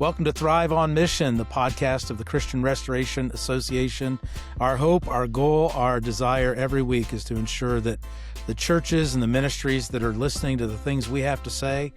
Welcome to Thrive on Mission, the podcast of the Christian Restoration Association. Our hope, our goal, our desire every week is to ensure that the churches and the ministries that are listening to the things we have to say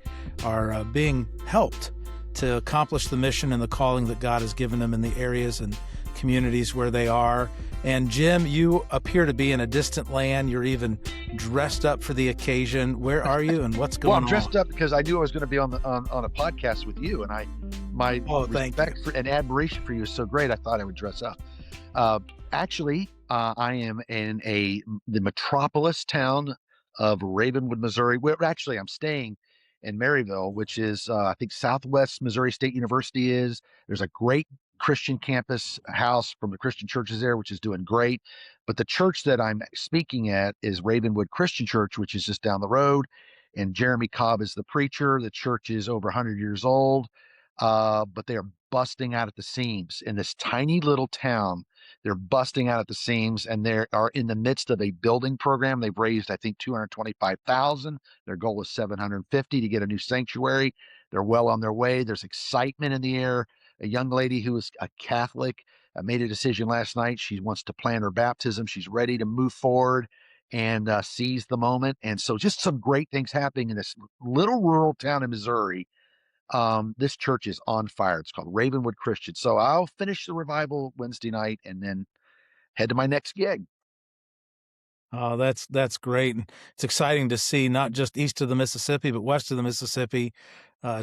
are being helped to accomplish the mission and the calling that God has given them in the areas and communities where they are. And Jim, you appear to be in a distant land. You're even dressed up for the occasion. Where are you and what's going on? Well, I'm dressed up because I knew I was going to be on a podcast with you, and my respect and admiration for you is so great. I thought I would dress up. Actually, I am in the metropolis town of Ravenwood, Missouri. Where actually I'm staying in Maryville, which is I think Southwest Missouri State University is. There's a great Christian campus house from the Christian churches there, which is doing great. But the church that I'm speaking at is Ravenwood Christian Church, which is just down the road. And Jeremy Cobb is the preacher. The church is over 100 years old, but they are busting out at the seams in this tiny little town. They're busting out at the seams, and they are in the midst of a building program. They've raised, I think, $225,000. Their goal is $750 to get a new sanctuary. They're well on their way. There's excitement in the air. A young lady who is a Catholic made a decision last night. She wants to plan her baptism. She's ready to move forward and seize the moment. And so just some great things happening in this little rural town in Missouri. This church is on fire. It's called Ravenwood Christian. So I'll finish the revival Wednesday night and then head to my next gig. Oh, that's great. And it's exciting to see not just east of the Mississippi, but west of the Mississippi,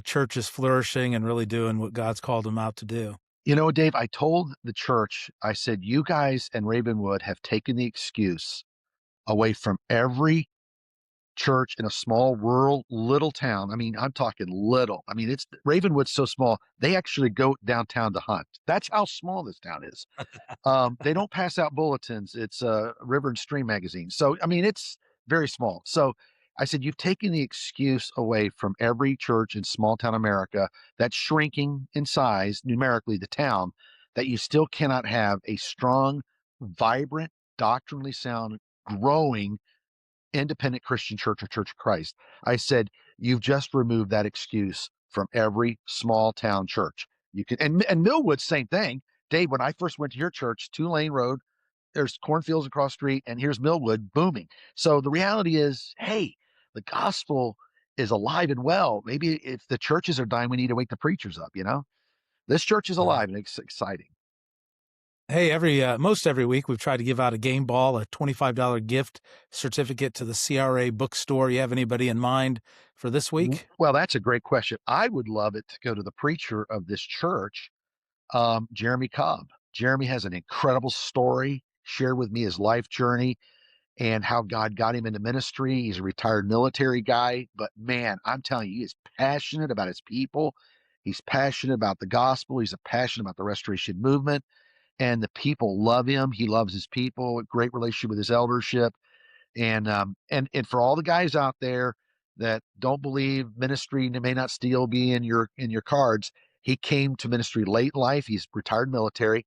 churches flourishing and really doing what God's called them out to do. You know, Dave, I told the church, I said, you guys and Ravenwood have taken the excuse away from every church in a small rural little town. I mean, I'm talking little. I mean, it's Ravenwood's so small, they actually go downtown to hunt. That's how small this town is. They don't pass out bulletins. It's a River and Stream magazine. So, I mean, it's very small. So I said, you've taken the excuse away from every church in small town America that's shrinking in size, numerically, the town, that you still cannot have a strong, vibrant, doctrinally sound, growing, independent Christian church or Church of Christ. I said, you've just removed that excuse from every small town church. You can, and Millwood, same thing. Dave, when I first went to your church, 2-lane road, there's cornfields across the street, and here's Millwood booming. So the reality is, hey, the gospel is alive and well. Maybe if the churches are dying, we need to wake the preachers up, you know? This church is alive and it's exciting. Hey, most every week we've tried to give out a game ball, a $25 gift certificate to the CRA bookstore. You have anybody in mind for this week? Well, that's a great question. I would love it to go to the preacher of this church, Jeremy Cobb. Jeremy has an incredible story, shared with me his life journey and how God got him into ministry. He's a retired military guy, but man, I'm telling you, he is passionate about his people. He's passionate about the gospel. He's passionate about the restoration movement, and the people love him. He loves his people, a great relationship with his eldership. And for all the guys out there that don't believe ministry may not still be in your cards, he came to ministry late in life. He's retired military.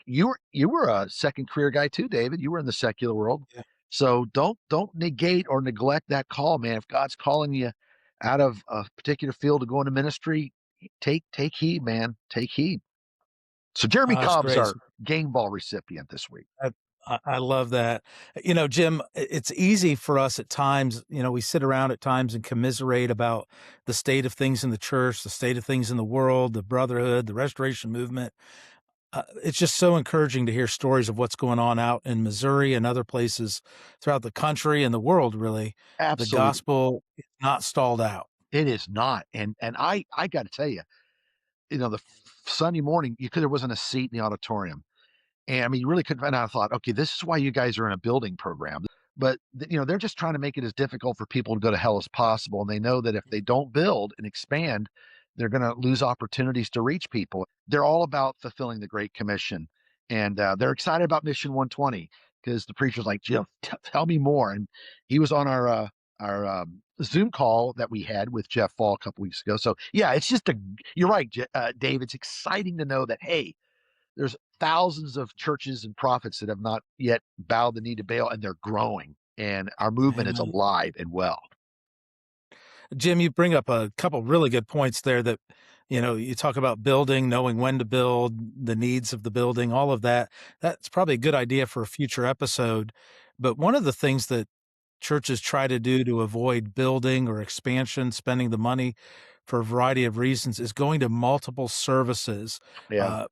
You were a second career guy too, David. You were in the secular world. Yeah. So don't negate or neglect that call, man. If God's calling you out of a particular field to go into ministry, take heed, man. Take heed. So Jeremy Cobb's our game ball recipient this week. I love that. You know, Jim, it's easy for us at times, you know, we sit around at times and commiserate about the state of things in the church, the state of things in the world, the brotherhood, the restoration movement. It's just so encouraging to hear stories of what's going on out in Missouri and other places throughout the country and the world, really. Absolutely. The gospel is not stalled out. It is not. And I got to tell you, you know, the Sunday morning, there wasn't a seat in the auditorium. And I mean, you really couldn't find out. I thought, okay, this is why you guys are in a building program. But, you know, they're just trying to make it as difficult for people to go to hell as possible. And they know that if they don't build and expand, they're going to lose opportunities to reach people. They're all about fulfilling the Great Commission. And they're excited about Mission 120 because the preacher's like, Jim, tell me more. And he was on our Zoom call that we had with Jeff Fall a couple weeks ago. So, yeah, it's just you're right, Dave. It's exciting to know that, hey, there's thousands of churches and prophets that have not yet bowed the knee to Baal, and they're growing. And our movement is alive and well. Jim, you bring up a couple really good points there that, You talk about building, knowing when to build, the needs of the building, all of that. That's probably a good idea for a future episode. But one of the things that churches try to do to avoid building or expansion, spending the money for a variety of reasons, is going to multiple services. Yeah.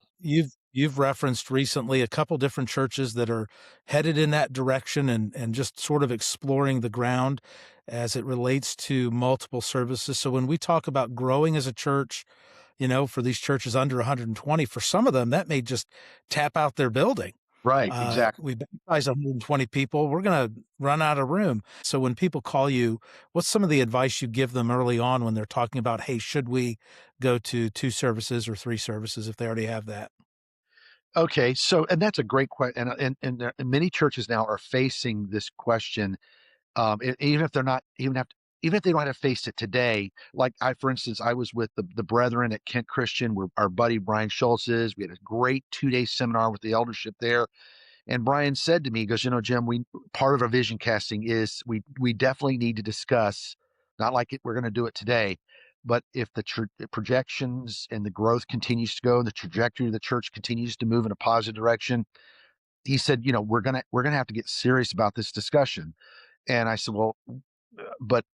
You've referenced recently a couple different churches that are headed in that direction and just sort of exploring the ground as it relates to multiple services. So when we talk about growing as a church, for these churches under 120, for some of them, that may just tap out their building. Right, exactly. We baptize 120 people, we're going to run out of room. So when people call you, what's some of the advice you give them early on when they're talking about, hey, should we go to 2 services or 3 services if they already have that? Okay, so and that's a great question, and many churches now are facing this question, even if they're not even if they don't have to face it today. Like for instance, I was with the brethren at Kent Christian, where our buddy Brian Schultz is. We had a great 2-day seminar with the eldership there, and Brian said to me, he goes, Jim, we part of our vision casting is we definitely need to discuss, not like we're going to do it today, but if the projections and the growth continues to go and the trajectory of the church continues to move in a positive direction, he said, we're gonna have to get serious about this discussion. And I said, well, but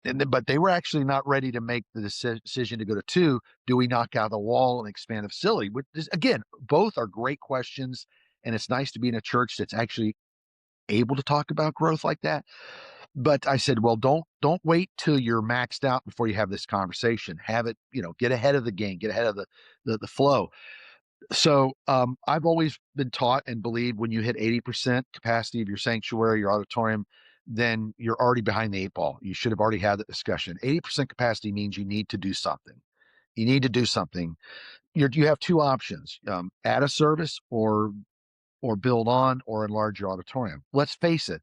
they were actually not ready to make the decision to go to 2. Do we knock out the wall and expand the facility? Which is, again, both are great questions, and it's nice to be in a church that's actually able to talk about growth like that. But I said, well, don't wait till you're maxed out before you have this conversation. Have it, get ahead of the game, get ahead of the flow. So I've always been taught and believed when you hit 80% capacity of your sanctuary, your auditorium, then you're already behind the 8 ball. You should have already had that discussion. 80% capacity means you need to do something. You need to do something. You have 2 options: add a service or build on or enlarge your auditorium. Let's face it,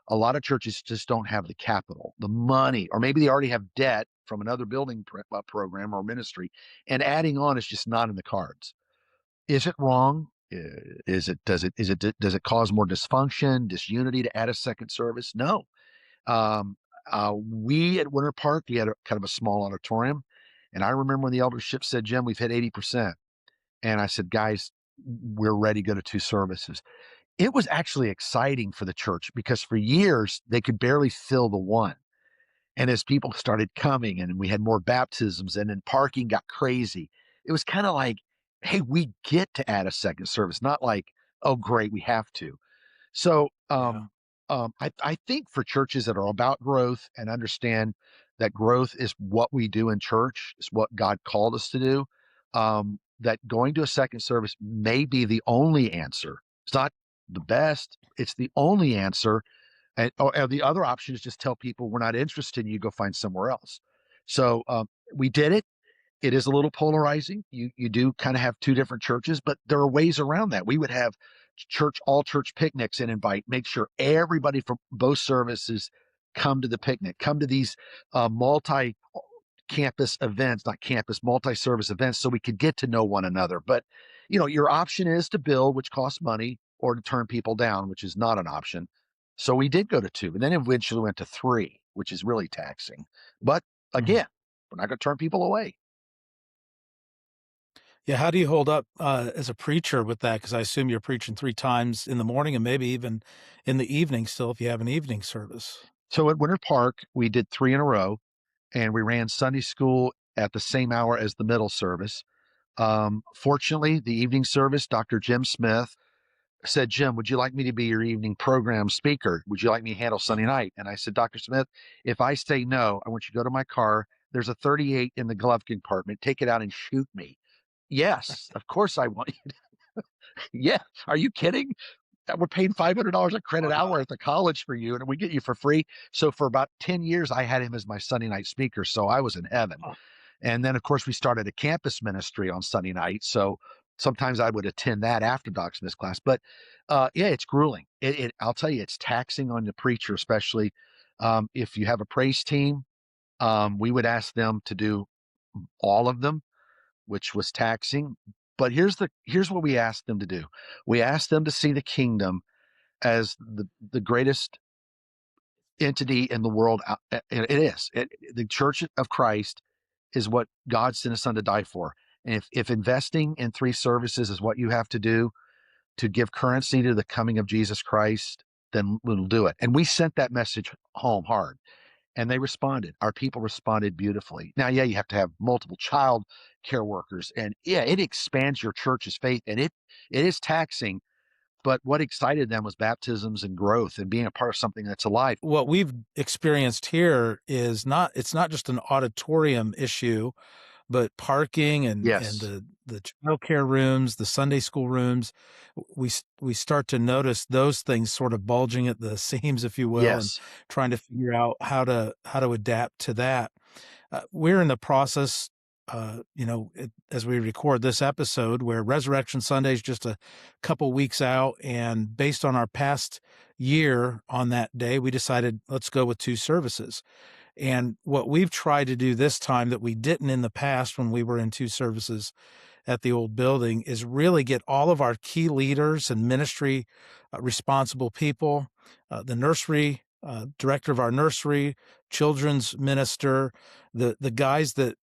a lot of churches just don't have the capital, the money, or maybe they already have debt from another building program or ministry, and adding on is just not in the cards. Is it wrong? Does it cause more dysfunction, disunity to add a second service? No. Um, we at Winter Park, we had kind of a small auditorium, and I remember when the eldership said, Jim, we've hit 80%. And I said, guys, we're ready to go to 2 services. It was actually exciting for the church because for years they could barely fill the 1. And as people started coming and we had more baptisms and then parking got crazy, it was kind of like, hey, we get to add a second service, not like, oh, great, we have to. So Yeah. I think for churches that are about growth and understand that growth is what we do in church, is what God called us to do, that going to a second service may be the only answer. It's not the best, it's the only answer. And the other option is just tell people we're not interested and you go find somewhere else. So we did it. It is a little polarizing. You do kind of have 2 different churches, but there are ways around that. We would have all church picnics and make sure everybody from both services come to the picnic, come to these multi campus events, not campus, multi-service events, so we could get to know one another. But your option is to build, which costs money, or to turn people down, which is not an option. So we did go to 2, and then eventually went to 3, which is really taxing. But Mhm. again, we're not going to turn people away. Yeah, how do you hold up, as a preacher with that? Because I assume you're preaching 3 times in the morning and maybe even in the evening still if you have an evening service. So at Winter Park, we did 3 in a row, and we ran Sunday school at the same hour as the middle service. Fortunately, the evening service, Dr. Jim Smith said, Jim, would you like me to be your evening program speaker? Would you like me to handle Sunday night? And I said, Dr. Smith, if I say no, I want you to go to my car. There's a 38 in the glove compartment. Take it out and shoot me. Yes, of course I want you to. Yeah. Are you kidding? We're paying $500 a credit hour at the college for you, and we get you for free. So for about 10 years, I had him as my Sunday night speaker. So I was in heaven. And then, of course, we started a campus ministry on Sunday night. So sometimes I would attend that after Doc Smith's class. But yeah, it's grueling. I'll tell you, it's taxing on the preacher, especially if you have a praise team. We would ask them to do all of them, which was taxing. But here's what we asked them to do. We asked them to see the kingdom as the greatest entity in the world. It is. The Church of Christ is what God sent his son to die for. And if investing in 3 services is what you have to do to give currency to the coming of Jesus Christ, then we'll do it. And we sent that message home hard, and they responded. Our people responded beautifully. Now, yeah, you have to have multiple child care workers, and yeah, it expands your church's faith, and it is taxing. But what excited them was baptisms and growth and being a part of something that's alive. What we've experienced here is it's not just an auditorium issue, but parking and Yes. the childcare rooms, the Sunday school rooms, we start to notice those things sort of bulging at the seams, if you will, and Yes. trying to figure out how to adapt to that. We're in the process, as we record this episode, where Resurrection Sunday is just a couple weeks out, and based on our past year on that day, we decided let's go with 2 services. And what we've tried to do this time that we didn't in the past when we were in 2 services at the old building is really get all of our key leaders and ministry responsible people, the nursery director of our nursery, children's minister, the guys that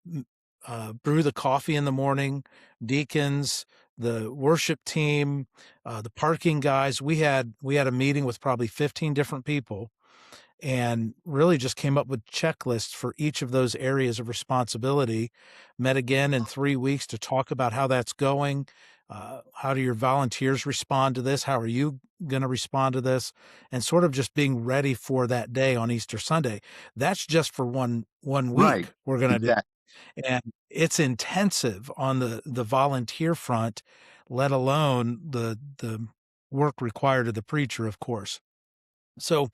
brew the coffee in the morning, deacons, the worship team, the parking guys. We had a meeting with probably 15 different people, and really just came up with checklists for each of those areas of responsibility. Met again in 3 weeks to talk about how that's going. How do your volunteers respond to this? How are you going to respond to this? And sort of just being ready for that day on Easter Sunday. That's just for one week. Right. We're going to exactly. do. And it's intensive on the volunteer front, let alone the work required of the preacher, of course. So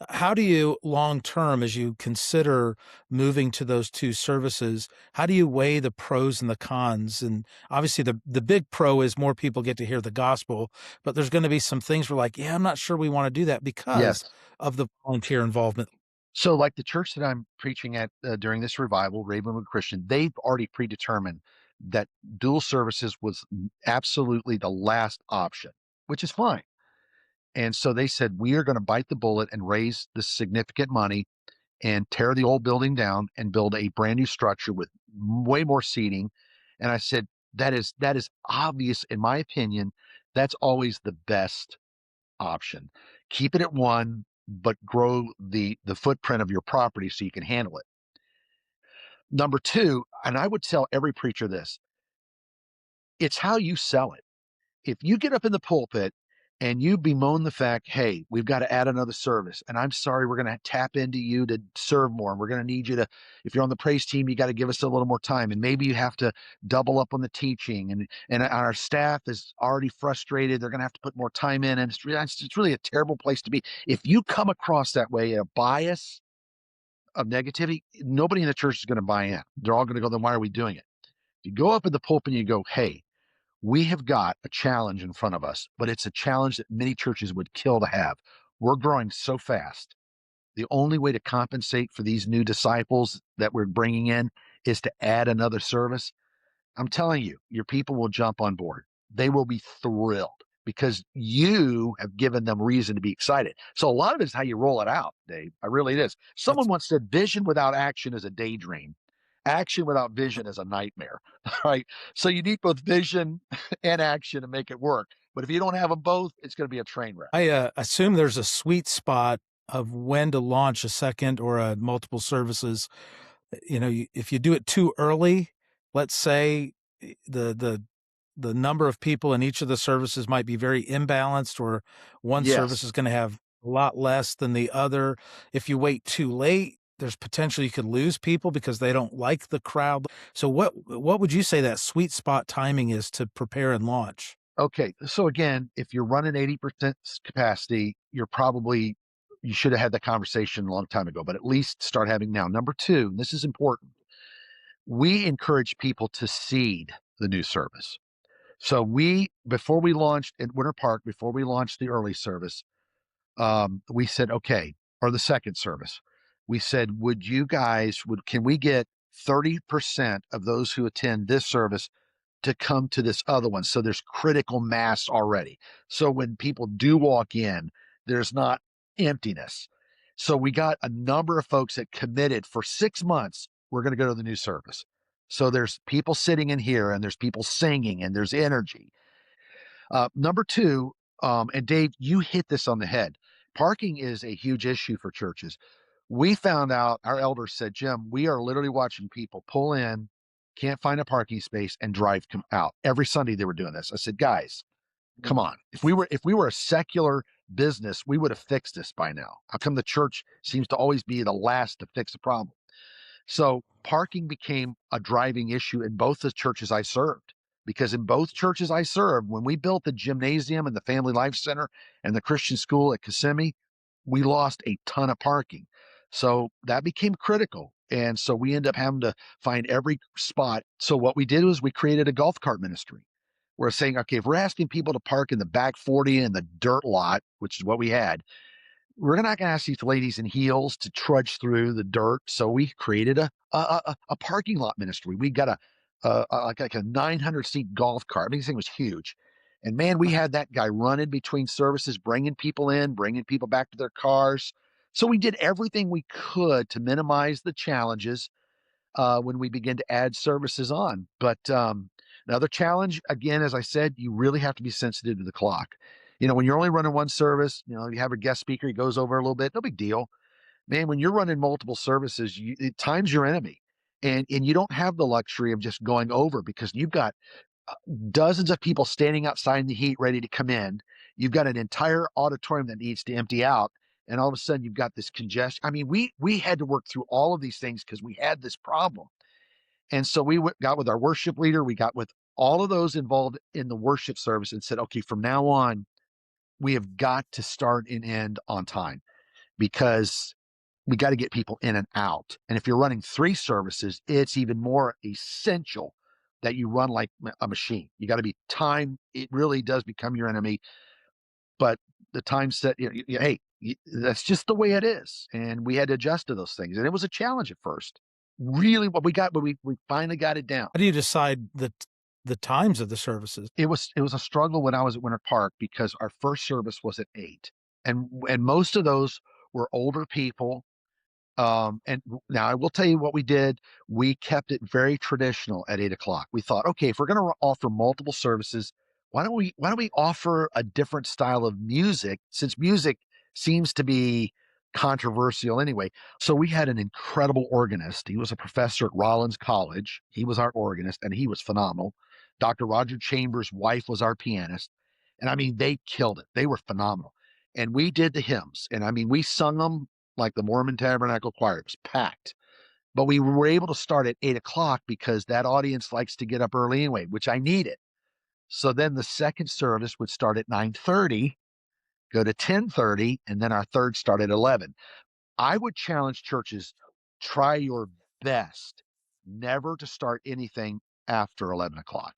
how do you long term, as you consider moving to those 2 services, how do you weigh the pros and the cons? And obviously the big pro is more people get to hear the gospel, but there's going to be some things we're like, yeah, I'm not sure we want to do that because of the volunteer involvement. So like the church that I'm preaching at during this revival, Ravenwood Christian, they've already predetermined that dual services was absolutely the last option, which is fine. And so they said, we are going to bite the bullet and raise the significant money and tear the old building down and build a brand new structure with way more seating. And I said, that is obvious. In my opinion, that's always the best option. Keep it at 1, but grow the footprint of your property so you can handle it. Number 2, and I would tell every preacher this, it's how you sell it. If you get up in the pulpit and you bemoan the fact, hey, we've got to add another service, and I'm sorry, we're going to tap into you to serve more, and we're going to need you to, if you're on the praise team, you got to give us a little more time, and maybe you have to double up on the teaching, and our staff is already frustrated, they're going to have to put more time in, and it's really a terrible place to be. If you come across that way, a bias of negativity, nobody in the church is going to buy in. They're all going to go, then why are we doing it? If you go up in the pulpit and you go, hey, we have got a challenge in front of us, but it's a challenge that many churches would kill to have. We're growing so fast. The only way to compensate for these new disciples that we're bringing in is to add another service. I'm telling you, your people will jump on board. They will be thrilled because you have given them reason to be excited. So a lot of it is how you roll it out, Dave. It really is. Someone once said, vision without action is a daydream. Action without vision is a nightmare, right? So you need both vision and action to make it work. But if you don't have them both, it's going to be a train wreck. I assume there's a sweet spot of when to launch a second or a multiple services. If you do it too early, let's say the number of people in each of the services might be very imbalanced, or one service is going to have a lot less than the other. If you wait too late, there's potential you could lose people because they don't like the crowd. So what would you say that sweet spot timing is to prepare and launch? Okay. So again, if you're running 80% capacity, you should have had that conversation a long time ago, but at least start having now. Number 2, and this is important. We encourage people to seed the new service. So before we launched at Winter Park, before we launched the early service, we said, okay, or the second service, we said, can we get 30% of those who attend this service to come to this other one? So there's critical mass already. So when people do walk in, there's not emptiness. So we got a number of folks that committed for 6 months. We're going to go to the new service. So there's people sitting in here and there's people singing and there's energy. Number two, and Dave, you hit this on the head. Parking is a huge issue for churches. We found out, our elders said, Jim, we are literally watching people pull in, can't find a parking space, and drive out. Every Sunday they were doing this. I said, guys, come on. If we were a secular business, we would have fixed this by now. How come the church seems to always be the last to fix a problem? So parking became a driving issue in both the churches I served. Because in both churches I served, when we built the gymnasium and the Family Life Center and the Christian school at Kissimmee, we lost a ton of parking. So that became critical. And so we ended up having to find every spot. So what we did was we created a golf cart ministry. We're saying, okay, if we're asking people to park in the back 40 in the dirt lot, which is what we had, we're not going to ask these ladies in heels to trudge through the dirt. So we created a parking lot ministry. We got like a 900 seat golf cart. I mean, this thing was huge. And man, we had that guy running between services, bringing people in, bringing people back to their cars. So we did everything we could to minimize the challenges when we begin to add services on. But another challenge, again, as I said, you really have to be sensitive to the clock. When you're only running one service, you have a guest speaker, he goes over a little bit, no big deal. Man, when you're running multiple services, time's your enemy. And you don't have the luxury of just going over, because you've got dozens of people standing outside in the heat ready to come in. You've got an entire auditorium that needs to empty out. And all of a sudden you've got this congestion. I mean, we had to work through all of these things because we had this problem. And so we got with our worship leader, we got with all of those involved in the worship service and said, okay, from now on, we have got to start and end on time, because we got to get people in and out. And if you're running 3 services, it's even more essential that you run like a machine. You got to be time. It really does become your enemy. But the time set, hey, that's just the way it is. And we had to adjust to those things. And it was a challenge at first. Really, what we got, but we finally got it down. How do you decide the times of the services? It was a struggle when I was at Winter Park, because our first service was at 8. And most of those were older people. And now I will tell you what we did. We kept it very traditional at 8:00. We thought, okay, if we're going to offer multiple services, why don't we offer a different style of music, since music seems to be controversial anyway. So we had an incredible organist. He was a professor at Rollins College. He was our organist, and he was phenomenal. Dr. Roger Chambers' wife was our pianist. And I mean, they killed it. They were phenomenal. And we did the hymns. And I mean, we sung them like the Mormon Tabernacle Choir. It was packed. But we were able to start at 8:00 because that audience likes to get up early anyway, which I needed. So then the second service would start at 9:30, go to 10:30, and then our third start at 11. I would challenge churches, try your best never to start anything after 11:00.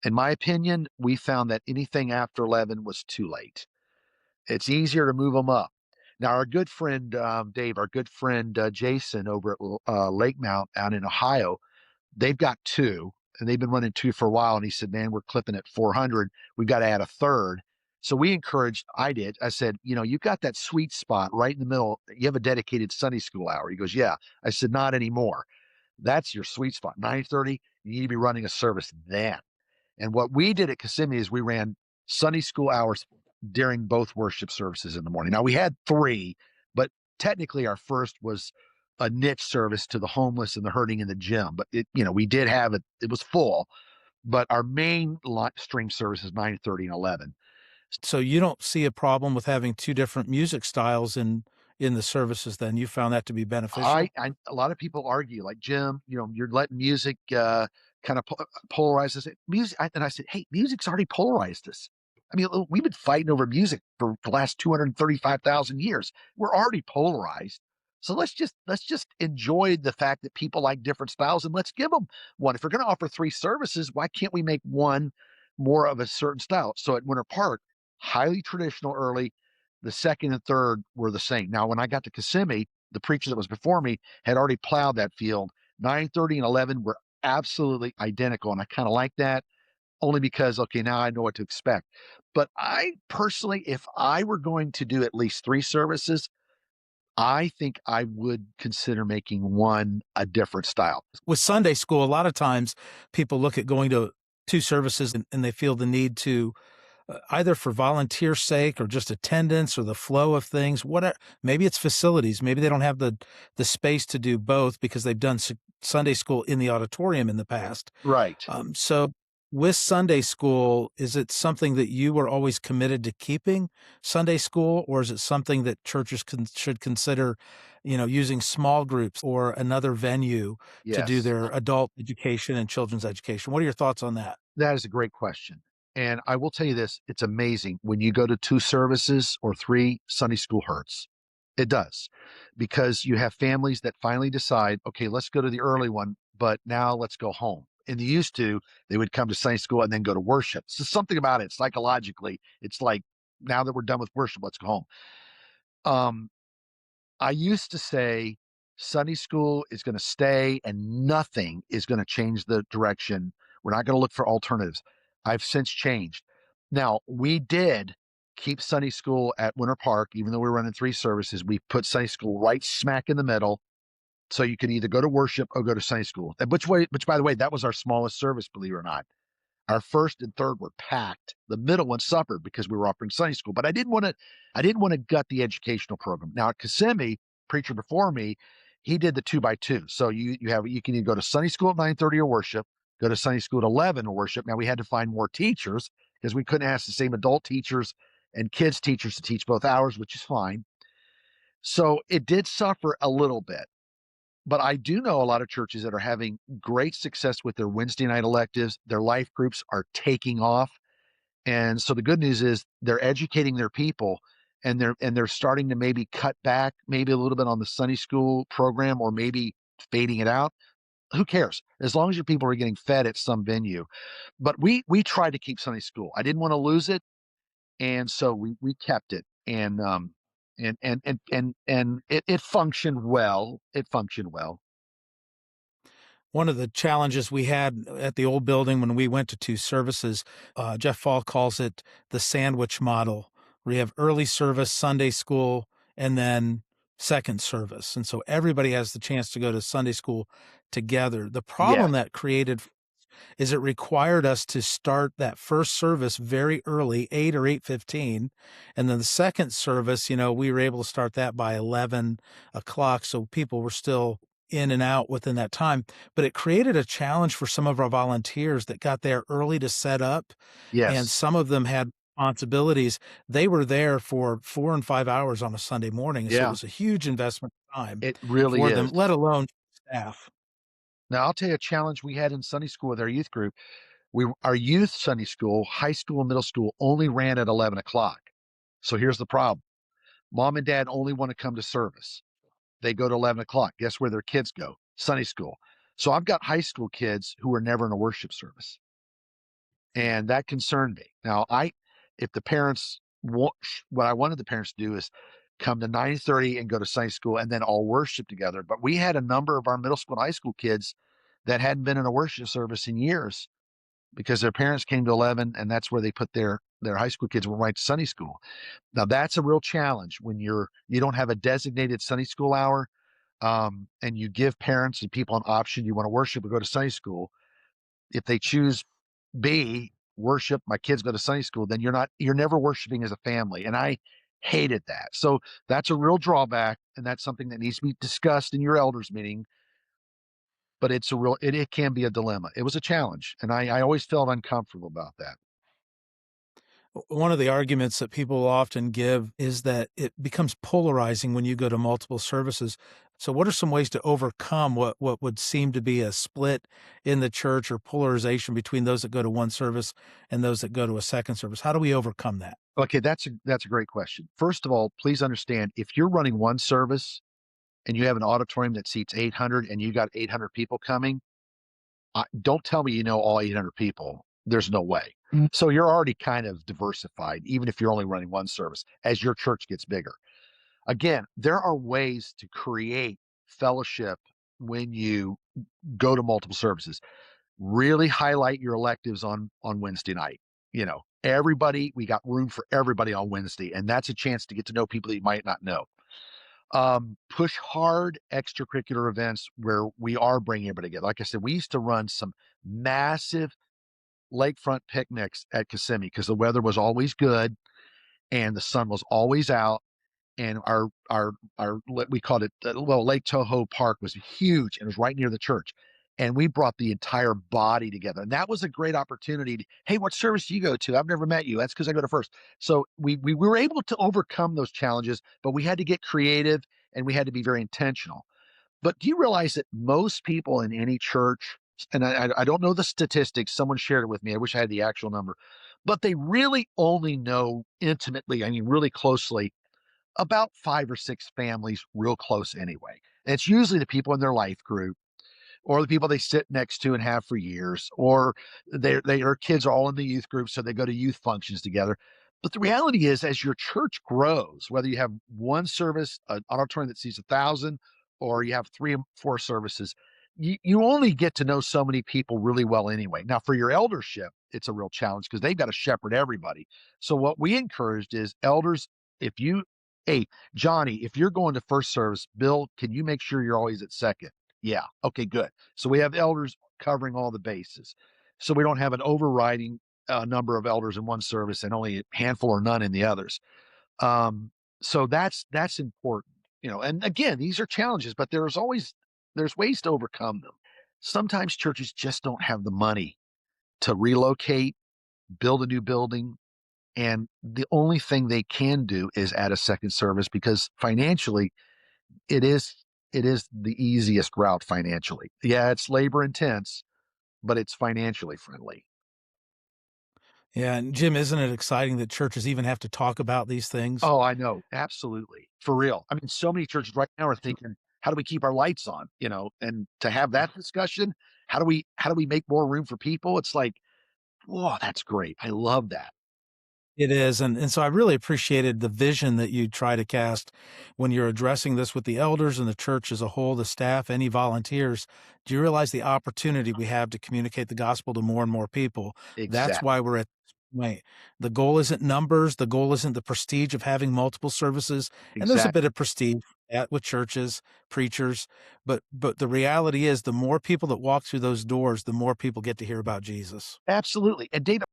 In my opinion, we found that anything after 11 was too late. It's easier to move them up. Now, our good friend, Dave, our good friend, Jason over at Lake Mount out in Ohio, they've got 2, and they've been running 2 for a while. And he said, man, we're clipping at 400. We've got to add a third. So we encouraged, I said, you've got that sweet spot right in the middle. You have a dedicated Sunday school hour. He goes, yeah. I said, not anymore. That's your sweet spot. 9:30, you need to be running a service then. And what we did at Kissimmee is we ran Sunday school hours during both worship services in the morning. Now we had 3, but technically our first was a niche service to the homeless and the hurting in the gym. But we did have it. It was full, but our main stream service is 9:30 and 11. So you don't see a problem with having 2 different music styles in the services then? You found that to be beneficial? A lot of people argue, like, Jim, you're letting music kind of polarize us. And I said, hey, music's already polarized us. I mean, we've been fighting over music for the last 235,000 years. We're already polarized. So let's just enjoy the fact that people like different styles, and let's give them one. If we're going to offer 3 services, why can't we make one more of a certain style? So at Winter Park, highly traditional early, the second and third were the same. Now, when I got to Kissimmee, the preacher that was before me had already plowed that field. 9:30 and 11 were absolutely identical. And I kind of like that, only because, okay, now I know what to expect. But I personally, if I were going to do at least 3 services, I think I would consider making one a different style. With Sunday school, a lot of times people look at going to two services and they feel the need to either for volunteer sake or just attendance or the flow of things. What maybe it's facilities. Maybe they don't have the space to do both because they've done Sunday school in the auditorium in the past. Right. So with Sunday school, is it something that you were always committed to keeping Sunday school, or is it something that churches should consider, using small groups or another venue to do Yes. their adult education and children's education? What are your thoughts on that? That is a great question. And I will tell you this, it's amazing when you go to 2 services or 3, Sunday school hurts. It does. Because you have families that finally decide, okay, let's go to the early one, but now let's go home. And they used to, they would come to Sunday school and then go to worship. So something about it psychologically, it's like, now that we're done with worship, let's go home. Um, I used to say Sunday school is going to stay and nothing is going to change the direction. We're not going to look for alternatives. I've since changed. Now, we did keep Sunday school at Winter Park, even though we were running 3 services. We put Sunday school right smack in the middle. So you could either go to worship or go to Sunday school. Which by the way, that was our smallest service, believe it or not. Our first and third were packed. The middle one suffered because we were offering Sunday school. But I didn't want to gut the educational program. Now at Kissimmee, preacher before me, he did the 2x2. So you can either go to Sunday school at 9:30 or worship, go to Sunday school at 11 or worship. Now we had to find more teachers because we couldn't ask the same adult teachers and kids teachers to teach both hours, which is fine. So it did suffer a little bit. But I do know a lot of churches that are having great success with their Wednesday night electives. Their life groups are taking off. And so the good news is they're educating their people and they're starting to maybe cut back maybe a little bit on the Sunday school program or maybe fading it out. Who cares? As long as your people are getting fed at some venue. But we tried to keep Sunday school. I didn't want to lose it. And so we kept it. And it functioned well. It functioned well. One of the challenges we had at the old building when we went to 2 services, Jeff Fall calls it the sandwich model, where you have early service, Sunday school, and then second service. And so everybody has the chance to go to Sunday school together. The problem that created is it required us to start that first service very early, 8 or 8:15. And then the second service, we were able to start that by 11 o'clock. So people were still in and out within that time, but it created a challenge for some of our volunteers that got there early to set up. Yes. And some of them had responsibilities. They were there for 4 and 5 hours on a Sunday morning. So it was a huge investment of time it really for is. them, let alone staff. Now I'll tell you a challenge we had in Sunday school with our youth group. Our youth Sunday school, high school and middle school only ran at 11 o'clock. So here's the problem. Mom and dad only want to come to service. They go to 11 o'clock. Guess where their kids go? Sunday school. So I've got high school kids who were never in a worship service. And that concerned me. Now, if the parents, what I wanted the parents to do is come to 9:30 and go to Sunday school and then all worship together. But we had a number of our middle school and high school kids that hadn't been in a worship service in years because their parents came to 11 and that's where they put their high school kids went right to Sunday school. Now that's a real challenge when you don't have a designated Sunday school hour, and you give parents and people an option. You want to worship or go to Sunday school. If they choose B, worship, my kids go to Sunday school, then you're never worshiping as a family. And I hated that. So that's a real drawback. And that's something that needs to be discussed in your elders meeting. But it can be a dilemma. It was a challenge. And I always felt uncomfortable about that. One of the arguments that people often give is that it becomes polarizing when you go to multiple services. So what are some ways to overcome what would seem to be a split in the church or polarization between those that go to one service and those that go to a second service? How do we overcome that? Okay, that's a great question. First of all, please understand, if you're running one service and you have an auditorium that seats 800 and you got 800 people coming, don't tell me you know all 800 people. There's no way. So you're already kind of diversified, even if you're only running one service, as your church gets bigger. Again, there are ways to create fellowship when you go to multiple services. Really highlight your electives on Wednesday night. We got room for everybody on Wednesday, and that's a chance to get to know people that you might not know. Push hard extracurricular events where we are bringing everybody together. Like I said, we used to run some massive lakefront picnics at Kissimmee because the weather was always good and the sun was always out. And our we called it Lake Toho Park was huge and it was right near the church. And we brought the entire body together. And that was a great opportunity to, hey, what service do you go to? I've never met you. That's because I go to First. So we were able to overcome those challenges, but we had to get creative and we had to be very intentional. But do you realize that most people in any church, and I don't know the statistics, someone shared it with me. I wish I had the actual number, but they really only know intimately, I mean, really closely, about 5 or 6 families real close anyway. And it's usually the people in their life group or the people they sit next to and have for years, or their kids are all in the youth group, so they go to youth functions together. But the reality is, as your church grows, whether you have one service, an auditorium that seats 1,000, or you have 3 or 4 services, you only get to know so many people really well anyway. Now, for your eldership, it's a real challenge because they've got to shepherd everybody. So what we encouraged is elders, if you, hey, Johnny, if you're going to first service, Bill, can you make sure you're always at second? Yeah. Okay, good. So we have elders covering all the bases. So we don't have an overriding number of elders in one service and only a handful or none in the others. So that's important, and again, these are challenges, but there's ways to overcome them. Sometimes churches just don't have the money to relocate, build a new building, and the only thing they can do is add a second service because financially it is the easiest route financially. Yeah, it's labor intense, but it's financially friendly. Yeah, and Jim, isn't it exciting that churches even have to talk about these things? Oh, I know. Absolutely. For real. I mean, so many churches right now are thinking, how do we keep our lights on? And to have that discussion, how do we make more room for people? It's like, whoa, that's great. I love that. It is, and so I really appreciated the vision that you try to cast when you're addressing this with the elders and the church as a whole, the staff, any volunteers. Do you realize the opportunity we have to communicate the gospel to more and more people? That's Exactly. why we're at this point. The goal isn't numbers. The goal isn't the prestige of having multiple services. And there's a Exactly. bit of prestige with churches, preachers, but the reality is the more people that walk through those doors, the more people get to hear about Jesus. Absolutely. And David,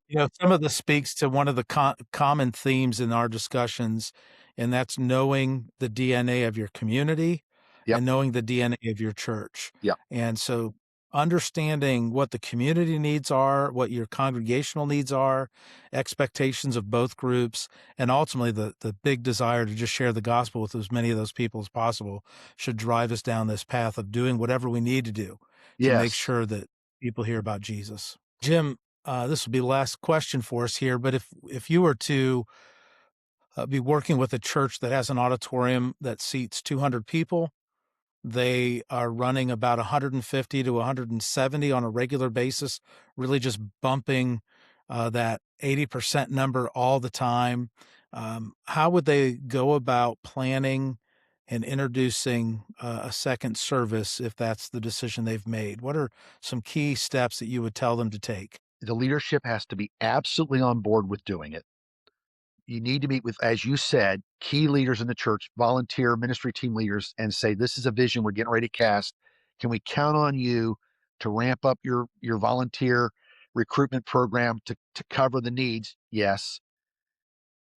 Some of this speaks to one of the common themes in our discussions, and that's knowing the DNA of your community yep, and knowing the DNA of your church. yep. And so understanding what the community needs are, what your congregational needs are, expectations of both groups, and ultimately the big desire to just share the gospel with as many of those people as possible should drive us down this path of doing whatever we need to do to make Yes. sure that people hear about Jesus. Jim, this will be the last question for us here, but if you were to be working with a church that has an auditorium that seats 200 people, they are running about 150 to 170 on a regular basis, really just bumping that 80% number all the time. How would they go about planning and introducing a second service if that's the decision they've made? What are some key steps that you would tell them to take? The leadership has to be absolutely on board with doing it. You need to meet with, as you said, key leaders in the church, volunteer ministry team leaders, and say, this is a vision we're getting ready to cast. Can we count on you to ramp up your volunteer recruitment program to cover the needs? Yes.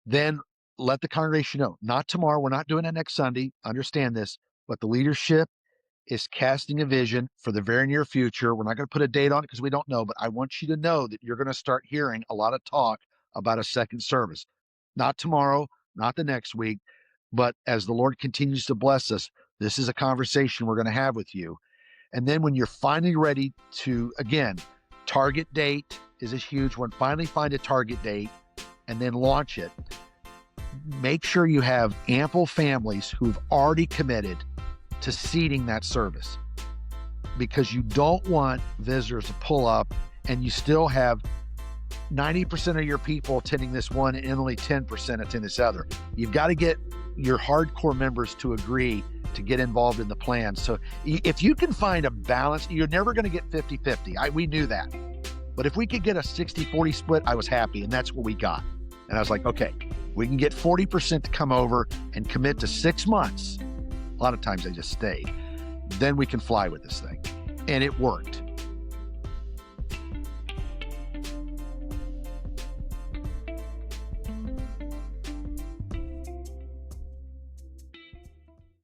Then let the congregation know, not tomorrow. We're not doing it next Sunday. Understand this, but the leadership is casting a vision for the very near future. We're not going to put a date on it because we don't know, but I want you to know that you're going to start hearing a lot of talk about a second service. Not tomorrow, not the next week, but as the Lord continues to bless us, this is a conversation we're going to have with you. And then when you're finally ready to, again, target date is a huge one. Finally find a target date and then launch it. Make sure you have ample families who've already committed to seating that service, because you don't want visitors to pull up and you still have 90% of your people attending this one and only 10% attend this other. You've got to get your hardcore members to agree to get involved in the plan. So if you can find a balance, you're never going to get 50-50. We knew that. But if we could get a 60-40 split, I was happy, and that's what we got. And I was like, okay, we can get 40% to come over and commit to 6 months A lot of times they just stayed. Then we can fly with this thing. And it worked.